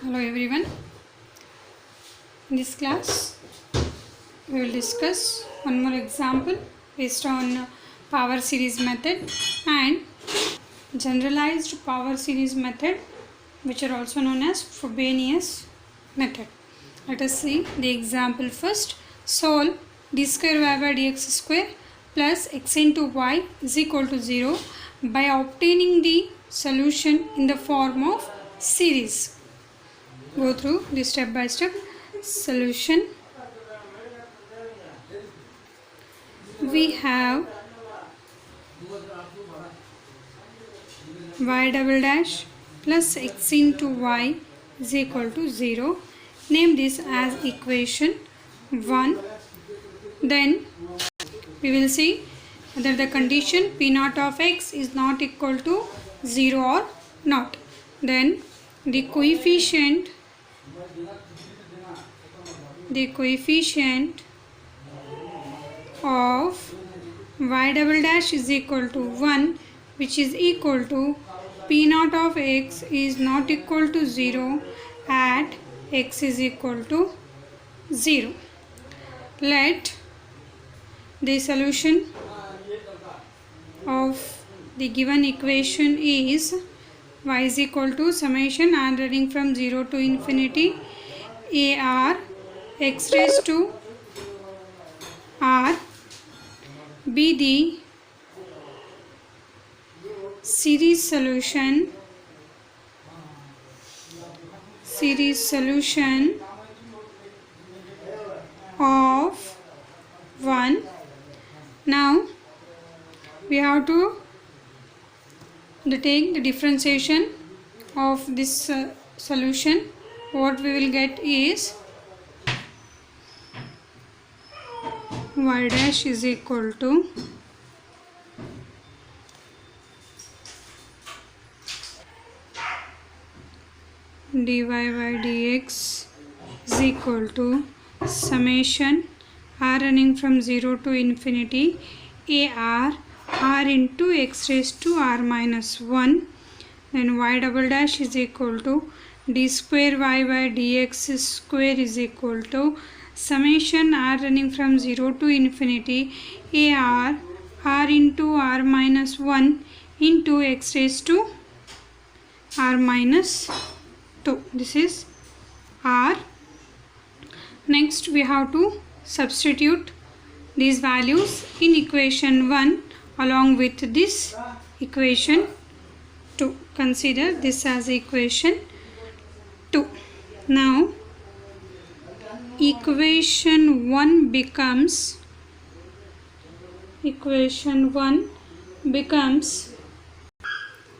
Hello everyone. In this class, we will discuss one more example based on power series method and generalized power series method, which are also known as Frobenius method. Let us see the example first. Solve d square y by dx square plus x into y is equal to 0 by obtaining the solution in the form of series. Go through the step by step solution. We have y double dash plus x into y is equal to 0. Name this as equation 1. Then we will see whether the condition p naught of x is not equal to 0 or not. Then the coefficient of y double dash is equal to 1, which is equal to p naught of x is not equal to 0 at x is equal to 0. Let the solution of the given equation is y is equal to summation r running from 0 to infinity ar x raised to r be the series solution of 1. Now we have to take the differentiation of this solution. What we will get is y dash is equal to dy by dx is equal to summation r running from 0 to infinity ar r into x raised to r minus 1. Then y double dash is equal to d square y by dx square is equal to summation r running from 0 to infinity ar r into r minus 1 into x raised to r minus 2. This is r. Next we have to substitute these values in equation 1 along with this equation 2. Consider this as equation 2. Now equation 1 becomes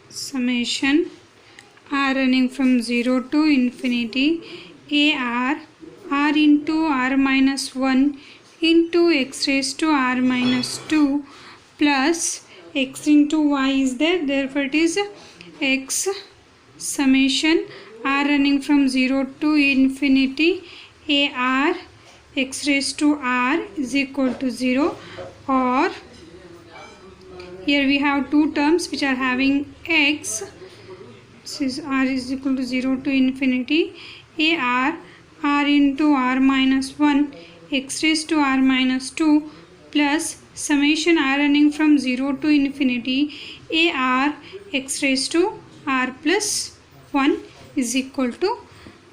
summation r running from 0 to infinity ar r into r minus 1 into x raised to r minus 2 plus x into y is there, therefore it is x summation r running from 0 to infinity ar x raised to r is equal to 0, or here we have two terms which are having x. This is r is equal to 0 to infinity ar r into r minus 1 x raised to r minus 2 plus summation r running from 0 to infinity ar x raised to r plus 1 is equal to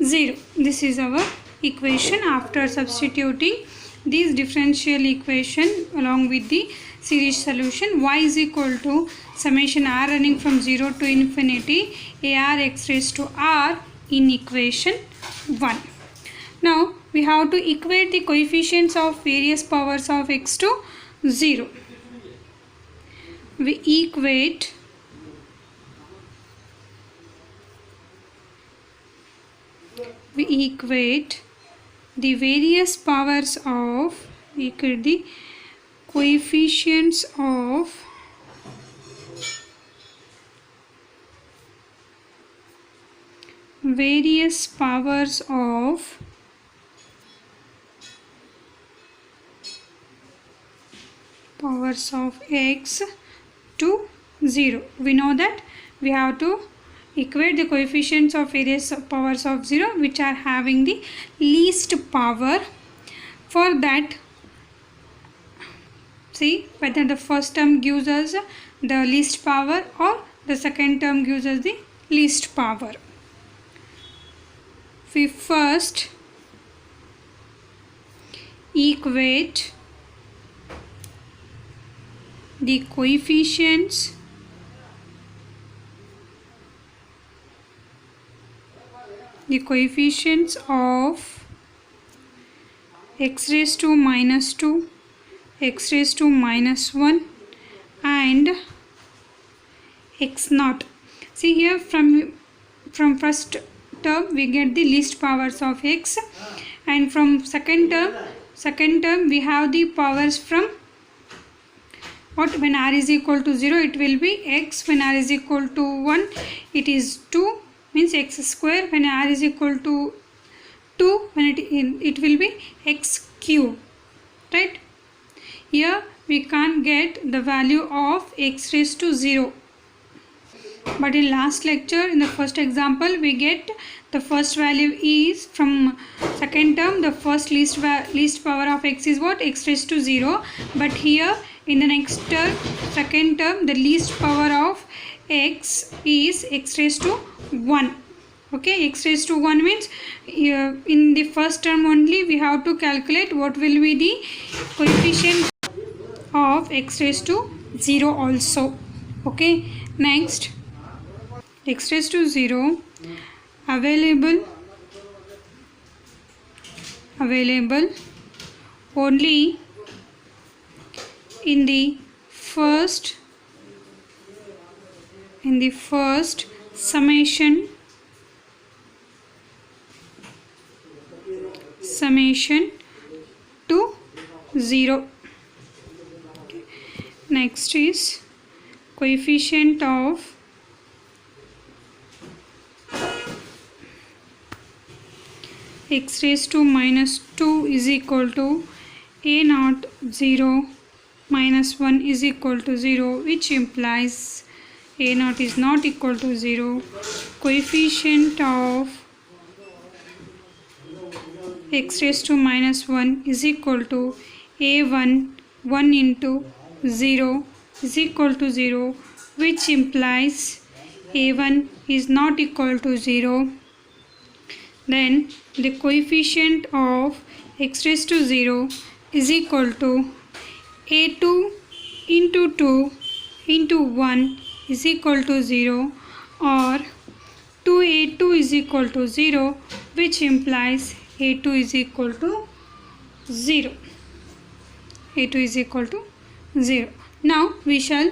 0. This is our equation after substituting these differential equation along with the series solution. Y is equal to summation r running from 0 to infinity ar x raised to r in equation 1. Now we have to equate the coefficients of various powers of x to 0. We equate the various powers of the coefficients of various powers of x to 0. We know that we have to equate the coefficients of various powers of 0 which are having the least power. For that, see whether the first term gives us the least power or the second term gives us the least power. We first equate the coefficients of x raised to minus 2, x raised to minus 1 and x naught. See here, from first term we get the least powers of x, and from second term we have the powers from what? When r is equal to 0 it will be x, when r is equal to 1 it is 2, means x square. When r is equal to 2, when it will be x cube, right? Here we can't get the value of x raised to 0, but in last lecture, in the first example, we get the first value is from second term, the first least power of x is what? X raised to 0. But here in the next term, second term, the least power of x is x raised to 1. Okay, x raised to 1 means in the first term only we have to calculate what will be the coefficient of x raised to 0 also. Okay, next, x raised to 0 available only in the first summation to 0. Okay. Next is coefficient of x raised to minus 2 is equal to a naught 0 minus 1 is equal to 0, which implies a naught is not equal to 0. Coefficient of x raised to minus 1 is equal to a1 1 into 0 is equal to 0, which implies a1 is not equal to 0. Then the coefficient of x raised to 0 is equal to a2 into 2 into 1 is equal to 0, or 2a2 is equal to 0, which implies a2 is equal to 0. a2 is equal to 0. Now we shall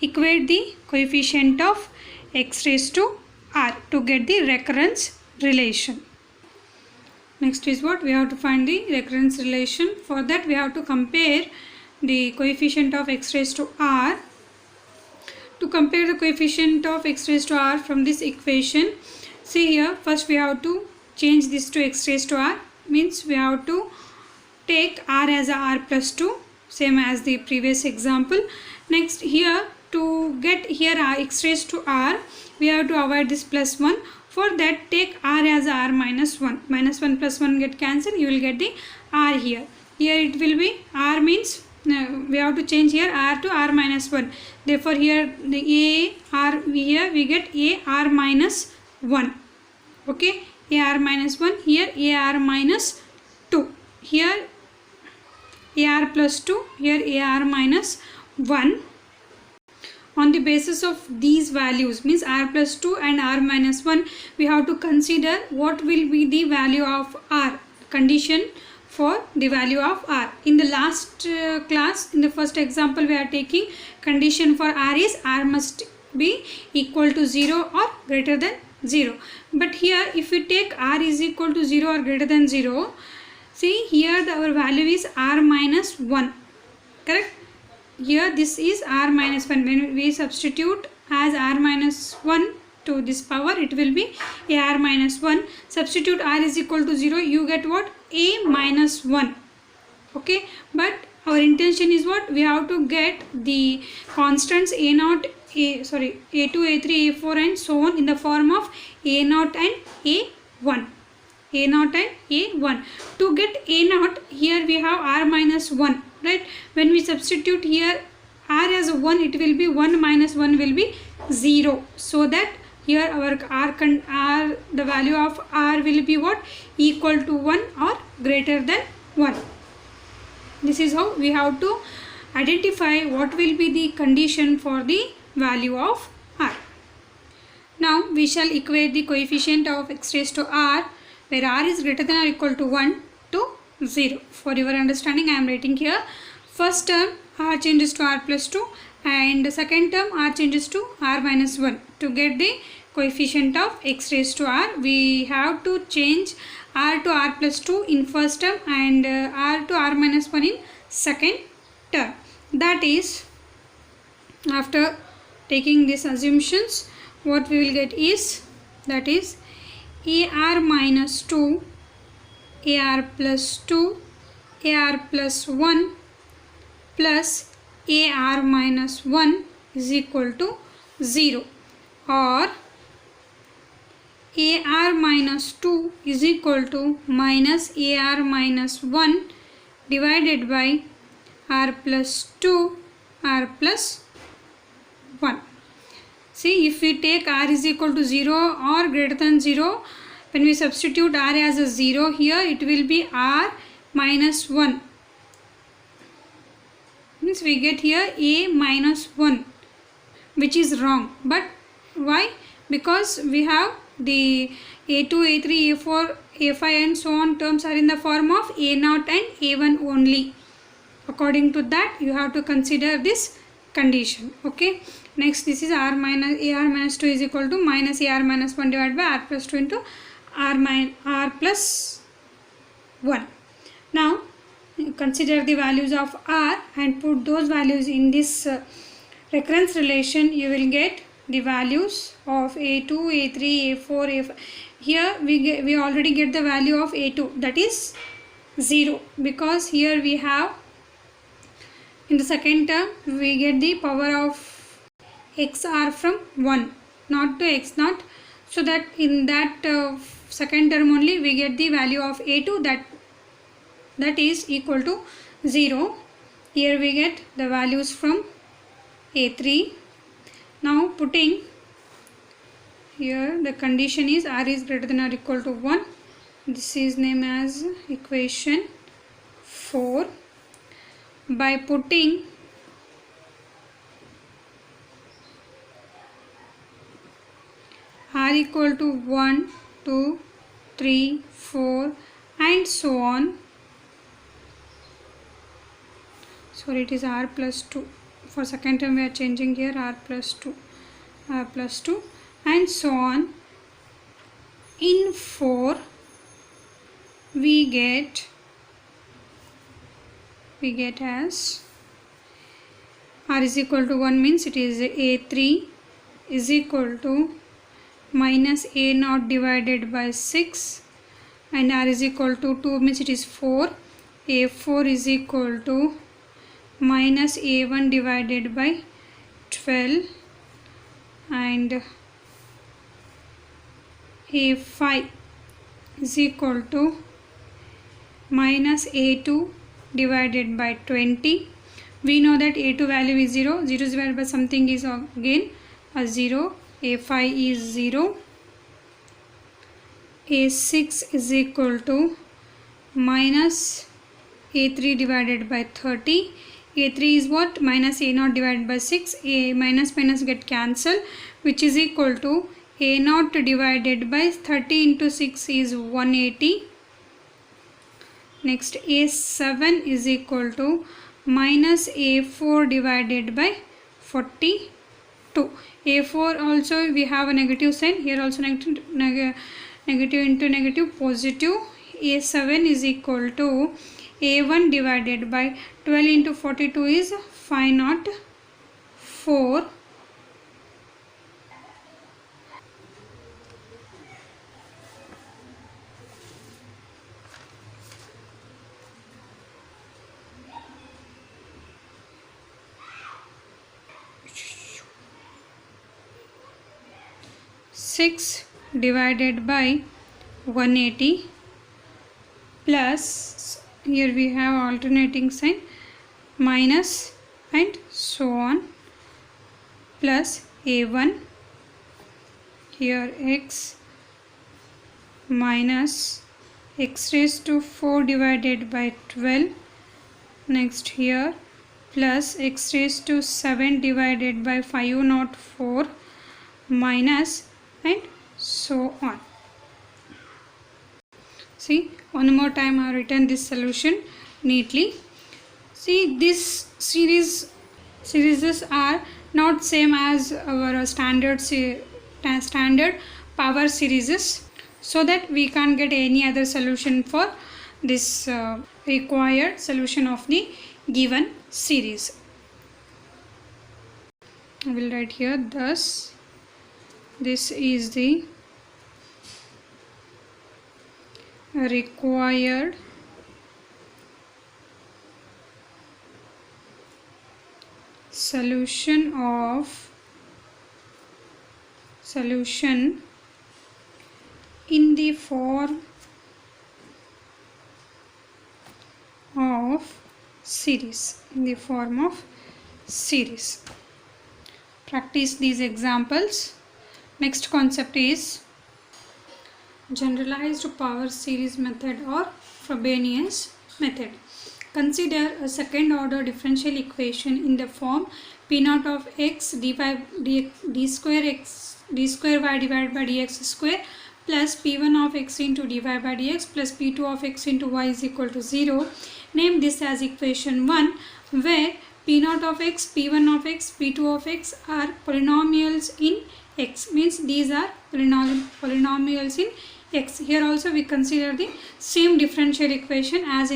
equate the coefficient of x raised to r to get the recurrence relation. Next is what? We have to find the recurrence relation. For that we have to compare the coefficient of x raised to r. To compare the coefficient of x raised to r from this equation, see here, first we have to change this to x raised to r, means we have to take r as a r plus 2, same as the previous example. Next, here to get here x raised to r, we have to avoid this plus 1. For that, take r as r minus 1. Minus 1 plus 1 get cancelled. You will get the r here. Here it will be r means we have to change here r to r minus 1. Therefore, here the a r here we get a r minus 1. Okay, a r minus 1. Here a r minus 2. Here a r plus 2. Here a r minus 1. On the basis of these values, means r plus 2 and r minus 1, we have to consider what will be the value of r, condition for the value of r. In the last class, in the first example, we are taking condition for r is r must be equal to 0 or greater than 0. But here if we take r is equal to 0 or greater than 0, see here our value is r minus 1, correct? Here this is r minus 1. When we substitute as r minus 1 to this power, it will be a r minus 1. Substitute r is equal to 0, you get what? A minus 1. Okay, but our intention is what? We have to get the constants a naught A2, A3, A4 and so on in the form of A0 and A1. A0 and A1. To get A0, here we have R minus 1, right? When we substitute here R as 1, it will be 1 minus 1 will be 0. So that here our R, the value of R will be what? Equal to 1 or greater than 1. This is how we have to identify what will be the condition for the value of R. Now we shall equate the coefficient of x raised to R where R is greater than or equal to 1 to 0. For your understanding, I am writing here. First term R changes to R plus 2 and the second term R changes to R minus 1. To get the coefficient of x raised to R, we have to change R to R plus 2 in first term and R to R minus 1 in second term. That is, after taking these assumptions, what we will get is, that is AR minus 2, AR plus 2, AR plus 1 plus AR minus 1 is equal to 0, or AR minus 2 is equal to minus AR minus 1 divided by R plus 2, R plus 1. See, if we take R is equal to 0 or greater than 0, when we substitute R as a 0 here, it will be R minus 1. Means we get here A minus 1, which is wrong. But why? Because we have the A2, A3, A4, A5 and so on terms are in the form of A0 and A1 only. According to that, you have to consider this condition. Okay. Next, this is AR minus 2 is equal to minus AR minus 1 divided by R plus 2 into R plus 1. Now, consider the values of R and put those values in this recurrence relation. You will get the values of A2, A3, A4, A5. Here we already get the value of A2, that is 0, because here we have in the second term we get the power of XR from 1 not to X0, so that in that second term only we get the value of A2, that is equal to 0. Here we get the values from A3. Now putting here, the condition is R is greater than or equal to 1. This is named as equation 4. By putting R equal to 1, 2, 3, 4 and so on. Sorry, it is R plus 2. For second term we are changing here R plus 2, R plus 2 and so on. In 4 we get as R is equal to 1 means it is A3 is equal to minus A0 divided by 6 and R is equal to 2 means it is 4. A4 is equal to minus A1 divided by 12 and A5 is equal to minus A2 divided by 20. We know that A2 value is 0. 0 is divided by something is again a 0. A5 is 0. A6 is equal to minus A3 divided by 30. A3 is what? Minus A0 divided by 6. A minus get cancelled, which is equal to A0 divided by 30 into 6 is 180. Next, A7 is equal to minus A4 divided by 42. A4 also we have a negative sign. Here also negative into negative positive. A7 is equal to A1 divided by 12 into 42 is 504. 6 divided by 180 plus, here we have alternating sign, minus and so on, plus a1, here x minus x raised to 4 divided by 12, next here plus x raised to 7 divided by 504 minus and so on. See, one more time I have written this solution neatly. See, this series are not same as our standard power series, so that we can't get any other solution for this required solution of the given series. I will write here, thus this is the required solution in the form of series, Practice these examples. Next concept is generalized power series method or Frobenius method. Consider a second order differential equation in the form p naught of x d square y divided by dx square plus p1 of x into dy by dx plus p2 of x into y is equal to 0. Name this as equation 1, where p naught of x, p1 of x, p2 of x are polynomials in x, means these are polynomials in x. Here also we consider the same differential equation as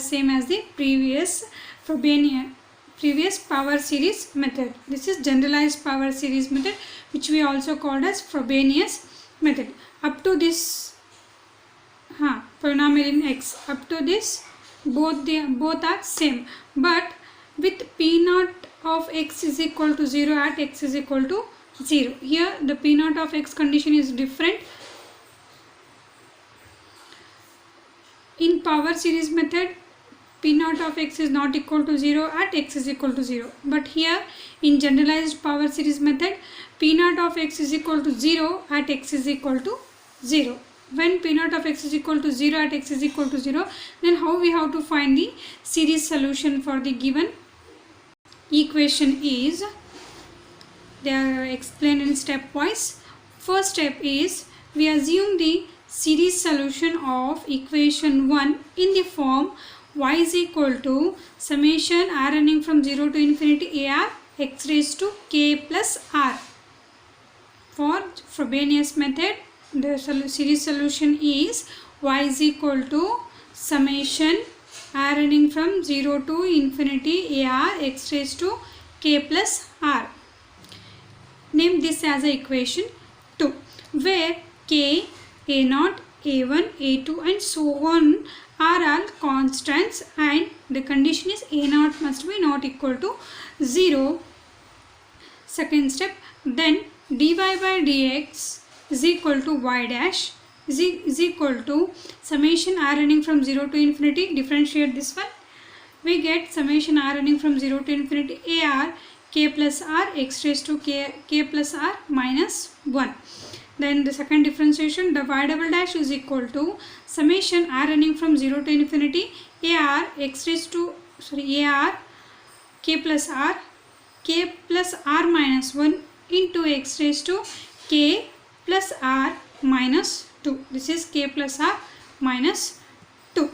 same as the previous power series method. This is generalized power series method, which we also called as Frobenius method. Up to this polynomial in x, up to this both are same, but with p naught of x is equal to 0 at x is equal to 0. Here the p naught of x condition is different. In power series method, p naught of x is not equal to 0 at x is equal to 0. But here in generalized power series method, p naught of x is equal to 0 at x is equal to 0. When p naught of x is equal to 0 at x is equal to 0, then how we have to find the series solution for the given equation is, they are explained in stepwise. First step is, we assume the series solution of equation 1 in the form y is equal to summation r running from 0 to infinity ar x raised to k plus r. For Frobenius method, the series solution is y is equal to summation r running from 0 to infinity ar x raised to k plus r. Name this as a equation 2, where k, a0, a1, a2 and so on are all constants, and the condition is a0 must be not equal to 0. Second step, then dy by dx is equal to y dash is equal to summation r running from 0 to infinity, differentiate this one, we get summation r running from 0 to infinity ar k plus r x raised to k plus r minus 1. Then the second differentiation, the y double dash is equal to summation r running from 0 to infinity ar x raised to ar k plus r minus 1 into x raised to k plus r minus 2. This is k plus r minus 2.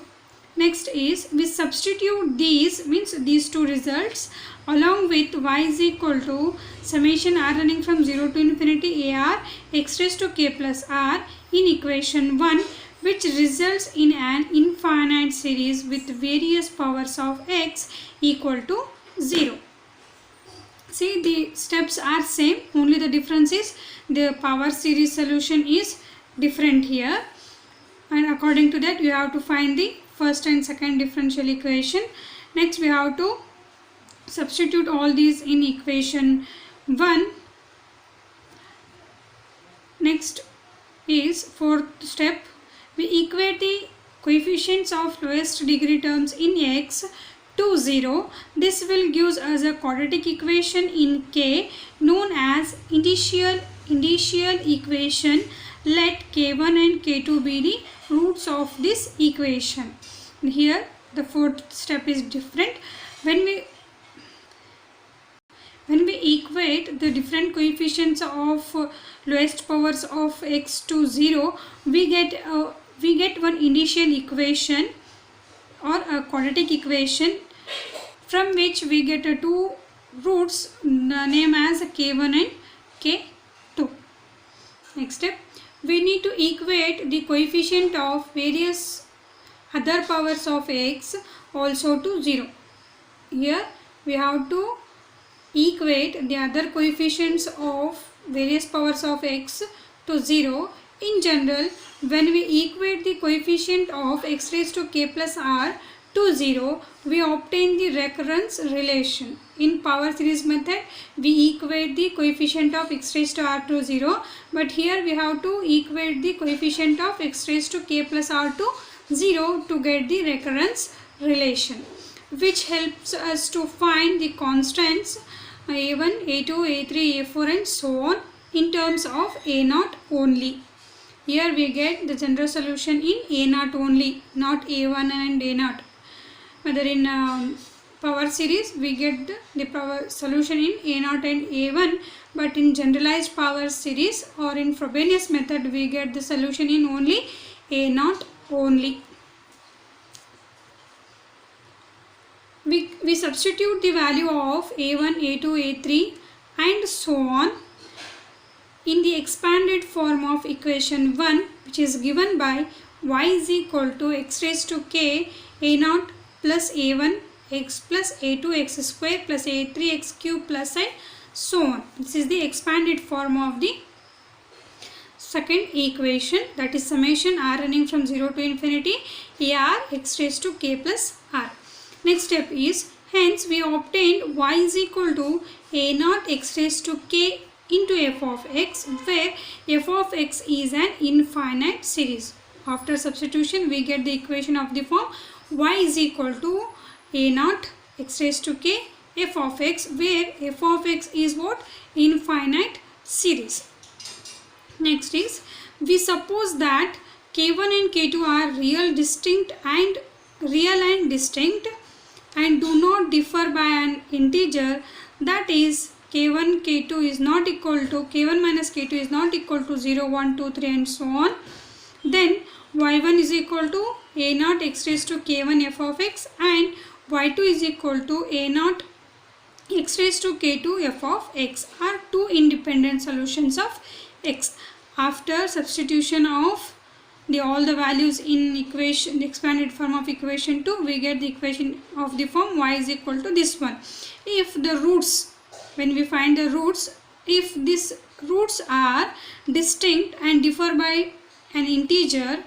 Next is, we substitute these, means these two results, along with y is equal to summation r running from 0 to infinity ar x raised to k plus r in equation 1, which results in an infinite series with various powers of x equal to 0. See, the steps are same, only the difference is the power series solution is different here, and according to that you have to find the first and second differential equation. Next we have to substitute all these in equation 1. Next is fourth step. We equate the coefficients of lowest degree terms in x to 0. This will give us a quadratic equation in K known as initial equation. Let K1 and K2 be the roots of this equation. Here the fourth step is different. When we equate the different coefficients of lowest powers of x to 0, we get one initial equation or a quadratic equation from which we get two roots named as K1 and K2. Next step, we need to equate the coefficient of various other powers of x also to 0. Here we have to equate the other coefficients of various powers of x to 0. In general, when we equate the coefficient of x raised to k plus r to 0, we obtain the recurrence relation. In power series method, we equate the coefficient of x raised to r to 0, but here we have to equate the coefficient of x raised to k plus r to 0 to get the recurrence relation, which helps us to find the constants a1, a2, a3, a4 and so on in terms of a0 only. Here we get the general solution in a0 only, not a1 and a0. Whether in power series we get the power solution in a0 and a1, but in generalized power series or in Frobenius method we get the solution in only a0 only. We substitute the value of a1, a2, a3 and so on in the expanded form of equation 1, which is given by y is equal to x raised to k a0 plus a1 x plus a2 x square plus a3 x cube plus and so on. This is the expanded form of the second equation, that is summation r running from 0 to infinity ar x raised to k plus r. Next step is, hence we obtained y is equal to a0 x raised to k into f of x, where f of x is an infinite series. After substitution we get the equation of the form y is equal to a0 x raised to k f of x, where f of x is what? Infinite series. Next is, we suppose that k1 and k2 are real and distinct and do not differ by an integer, that is k1 k2 is not equal to k1 minus k2 is not equal to 0, 1, 2, 3 and so on. Then y1 is equal to a0 x raised to k1 f of x and y2 is equal to a0 x raised to k2 f of x are two independent solutions of x. After substitution of all the values in equation, the expanded form of equation 2, we get the equation of the form y is equal to this one. If the roots, when we find the roots, if these roots are distinct and differ by an integer,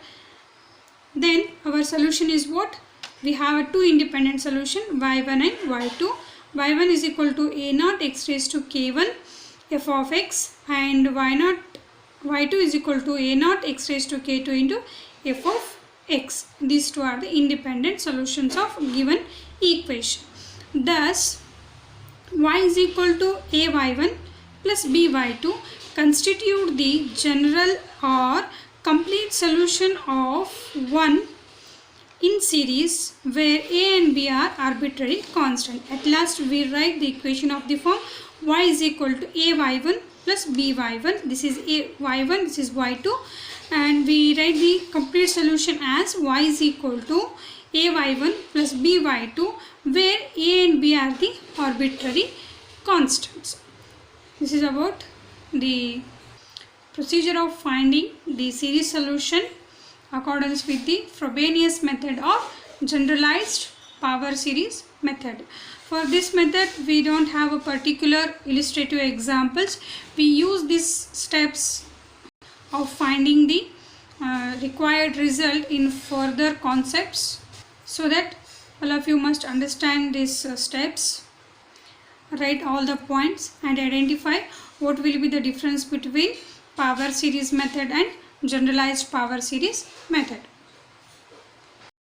then our solution is what? We have a two independent solution, y1 and y2. y1 is equal to a0 x raised to k1 f of x and y2 is equal to a0 x raised to k2 into f of x. These two are the independent solutions of given equation. Thus, y is equal to ay1 plus by2 constitute the general or complete solution of 1 in series where a and b are arbitrary constant. At last we write the equation of the form y is equal to ay1 plus by1. This is ay1, this is y2, and we write the complete solution as y is equal to ay1 plus by2, where a and b are the arbitrary constants. This is about the procedure of finding the series solution accordance with the Frobenius method of generalized power series method. For this method we don't have a particular illustrative examples. We use these steps of finding the required result in further concepts, so that all of you must understand these steps, write all the points and identify what will be the difference between power series method and generalized power series method.